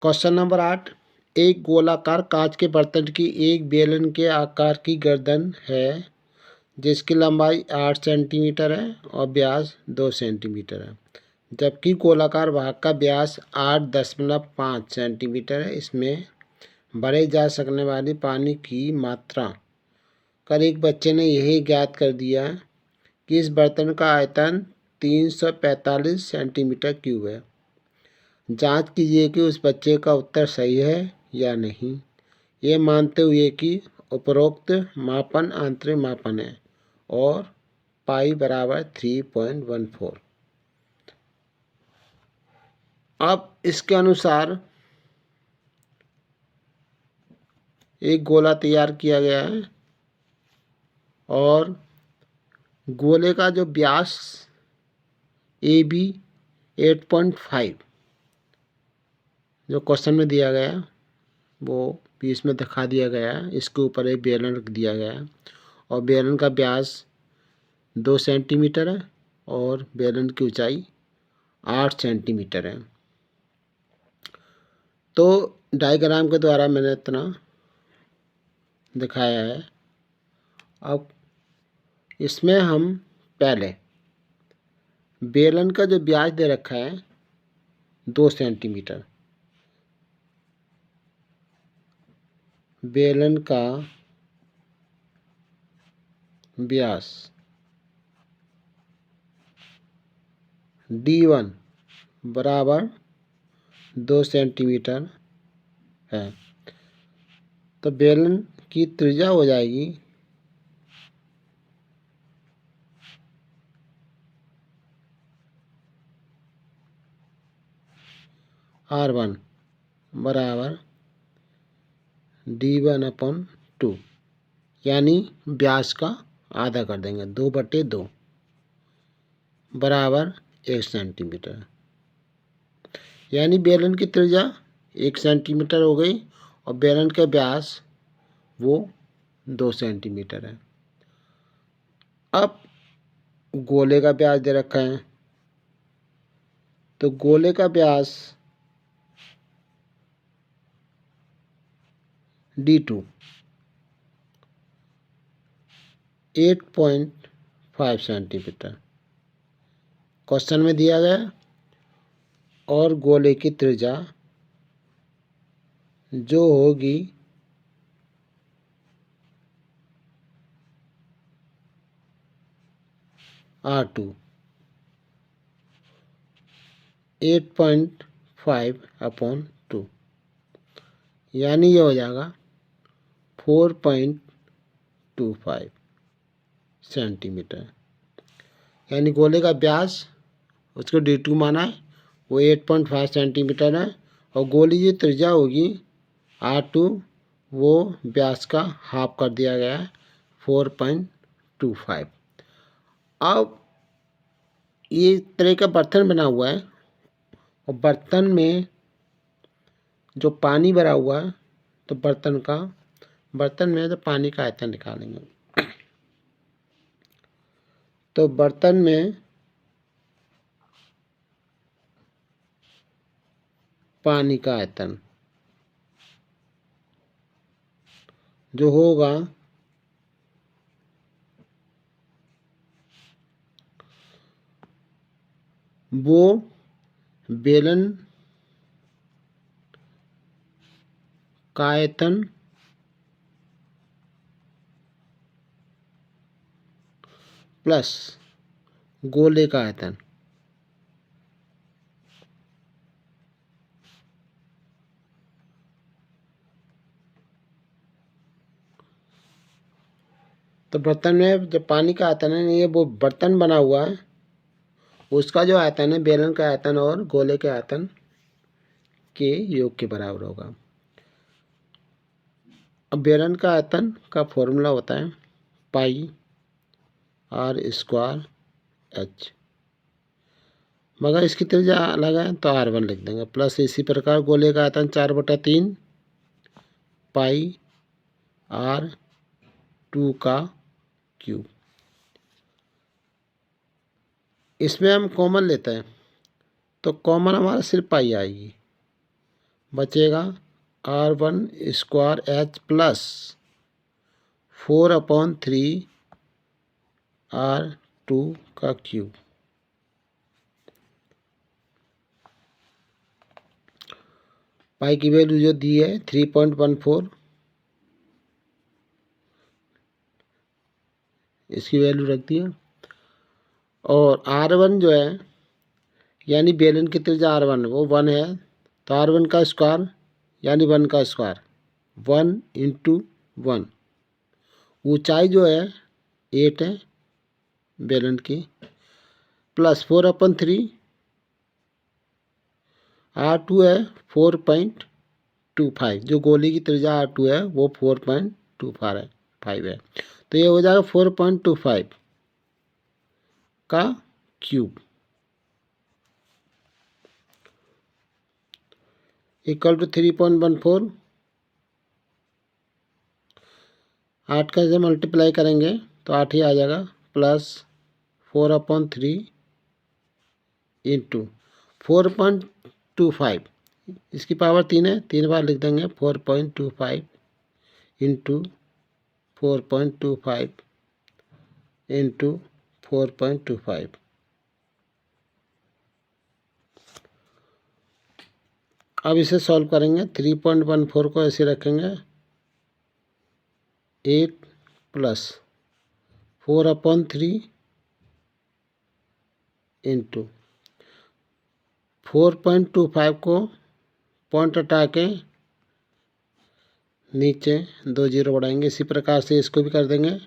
Question number 8। एक गोलाकार कांच के बर्तन की एक बेलन के आकार की गर्दन है जिसकी लंबाई 8 सेंटीमीटर है और व्यास 2 सेंटीमीटर है, जबकि गोलाकार भाग का व्यास 8.5 सेंटीमीटर है। इसमें भरे जा सकने वाली पानी की मात्रा कल एक बच्चे ने यही ज्ञात कर दिया कि इस बर्तन का आयतन 345 सेंटीमीटर क्यूब है। जांच कीजिए कि उस बच्चे का उत्तर सही है या नहीं, ये मानते हुए कि उपरोक्त मापन आंतरिक मापन है और पाई बराबर 3.14। अब इसके अनुसार एक गोला तैयार किया गया है और गोले का जो व्यास ए बी 8.5 जो क्वेश्चन में दिया गया वो भी इसमें दिखा दिया गया है। इसके ऊपर एक बेलन रख दिया गया है और बेलन का व्यास 2 सेंटीमीटर है और बेलन की ऊंचाई 8 सेंटीमीटर है। तो डायग्राम के द्वारा मैंने इतना दिखाया है। अब इसमें हम पहले बेलन का जो व्यास दे रखा है 2 सेंटीमीटर, बेलन का व्यास D1 बराबर 2 सेंटीमीटर है, तो बेलन की त्रिज्या हो जाएगी R1 बराबर D1/2, यानी व्यास का आधा कर देंगे, 2/2 बराबर 1 सेंटीमीटर, यानी बेलन की त्रिज्या 1 सेंटीमीटर हो गई और बेलन का व्यास वो 2 सेंटीमीटर है। अब गोले का व्यास दे रखा है, तो गोले का व्यास D2 8.5 सेंटीमीटर क्वेश्चन में दिया गया और गोले की त्रिज्या जो होगी R2 8.5/2, यानी ये हो जाएगा 4.25 सेंटीमीटर, यानी गोले का व्यास उसको D2 माना है वो 8.5 सेंटीमीटर है और गोली की त्रिज्या होगी R2, वो व्यास का हाफ कर दिया गया है 4.25। अब ये तरह का बर्तन बना हुआ है और बर्तन में जो पानी भरा हुआ है, तो बर्तन में तो पानी का आयतन निकालेंगे। तो बर्तन में पानी का आयतन जो होगा वो बेलन का आयतन प्लस गोले का आयतन तो बर्तन में जो पानी का आयतन है, ये वो बर्तन बना हुआ है उसका जो आयतन है बेलन का आयतन और गोले के आयतन के योग के बराबर होगा। अब बेलन का आयतन का फॉर्मूला होता है पाई R² H, मगर इसकी त्रिज्या अलग है तो R1 लिख देंगे, प्लस इसी प्रकार गोले का आयतन 4/3 पाई R2 का क्यूब। इसमें हम कॉमन लेते हैं तो कॉमन हमारा सिर्फ पाई आएगी, बचेगा r1² प्लस 4/3 r2 का क्यूब। पाई की वैल्यू जो दी है 3.14, इसकी वैल्यू रख दी है। और r1 जो है यानी बेलन की त्रिज्या r1 वो 1 है, तो r1 का स्क्वायर यानी 1 का स्क्वायर 1 × 1। ऊंचाई जो है 8 है बेलन की, प्लस 4/3 r2 है 4.25, जो गोली की त्रिज्या r2 है वो 4.25 है, तो ये हो जाएगा 4.25 का क्यूब इक्वल टू 3.14। 8 का से मल्टीप्लाई करेंगे तो 8 ही आ जाएगा, प्लस 4/3 इंटू 4.25, इसकी पावर 3 है, 3 बार लिख देंगे 4.25 इंटू 4.25 इंटू 4.25। अब इसे सॉल्व करेंगे। 3.14 को ऐसे रखेंगे, 8 प्लस 4/3 इंटू 4.25 को पॉइंट हटा के नीचे 2 जीरो बढ़ाएंगे। इसी प्रकार से इसको भी कर देंगे।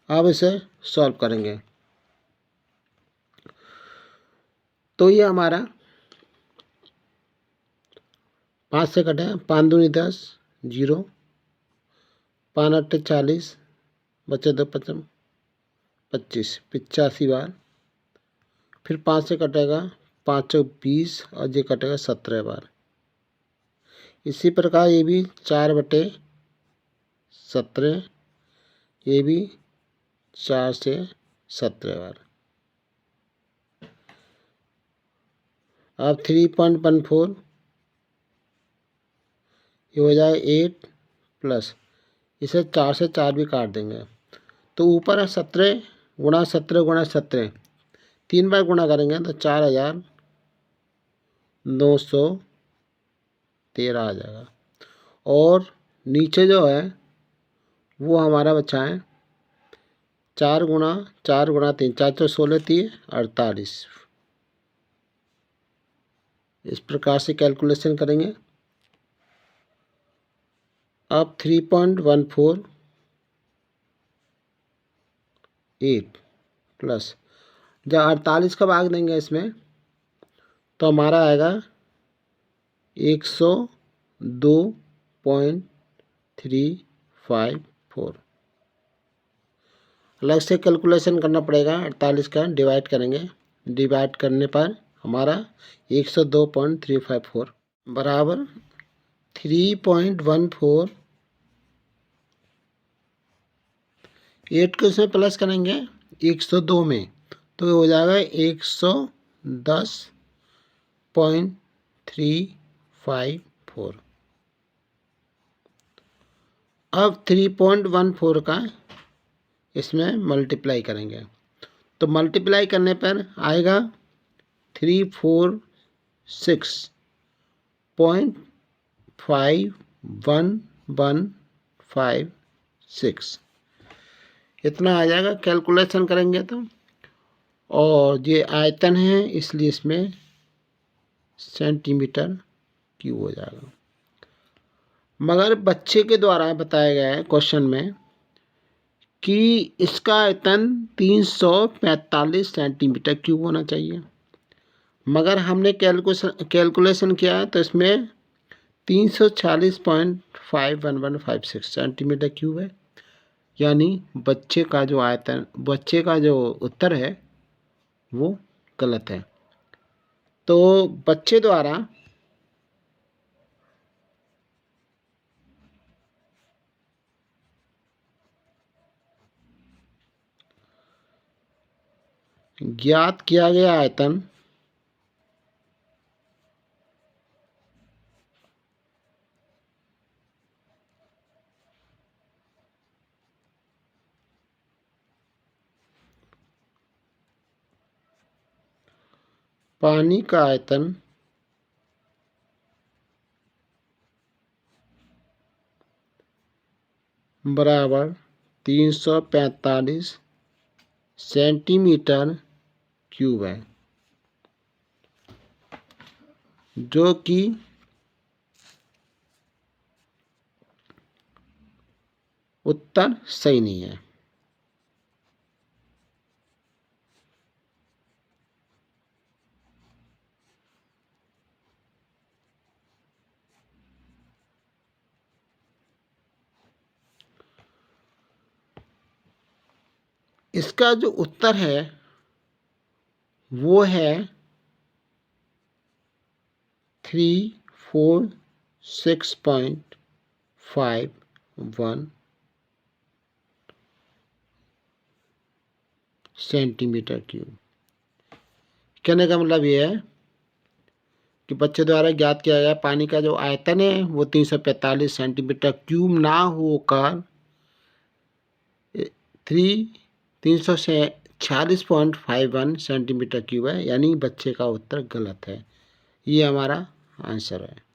अब इसे सॉल्व करेंगे तो ये हमारा 5 से कटे 5 दूनी 10, 0, 5 8 40, बचे 2 5 25, 85 बार। फिर 5 से कटेगा 5 20 और ये कटेगा 17 बार। इसी प्रकार ये भी 4/17, ये भी 4 से 17 बार। अब 3.14 ये हो जाए 8 प्लस, इसे 4 से 4 भी काट देंगे तो ऊपर है 17 गुणा 17 गुणा 17, 3 बार गुणा करेंगे तो 4,913 आ जाएगा। और नीचे जो है वो हमारा बचा है 4 गुणा 4 गुणा 3, 4 × 16 3 48। इस प्रकार से कैलकुलेशन करेंगे। अब 3.14 8 प्लस, जब 48 का भाग देंगे इसमें तो हमारा आएगा 102.354। अलग से कैलकुलेशन करना पड़ेगा। 48 का डिवाइड करेंगे, डिवाइड करने पर हमारा 102.354 बराबर 3.14। 8 को इसमें प्लस करेंगे 102 में तो हो जाएगा 110.354। अब 3.14 का इसमें मल्टीप्लाई करेंगे तो मल्टीप्लाई करने पर आएगा 346.51156, इतना आ जाएगा कैलकुलेशन करेंगे तो। और ये आयतन है इसलिए इसमें सेंटीमीटर क्यूब हो जाएगा। मगर बच्चे के द्वारा बताया गया है क्वेश्चन में कि इसका आयतन 345 सेंटीमीटर क्यूब होना चाहिए, मगर हमने कैलकुलेशन किया है तो इसमें 346.51156 सेंटीमीटर क्यूब है। यानी बच्चे का जो उत्तर है वो गलत है। तो बच्चे द्वारा ज्ञात किया गया आयतन पानी का आयतन बराबर 345 सेंटीमीटर क्यूब है, जो कि उत्तर सही नहीं है। इसका जो उत्तर है वो है 346.51 सेंटीमीटर क्यूब। कहने का मतलब ये है कि बच्चे द्वारा ज्ञात किया गया पानी का जो आयतन है वो 345 सेंटीमीटर क्यूब ना होकर 346.51 सेंटीमीटर क्यूब है, यानी बच्चे का उत्तर गलत है। ये हमारा आंसर है।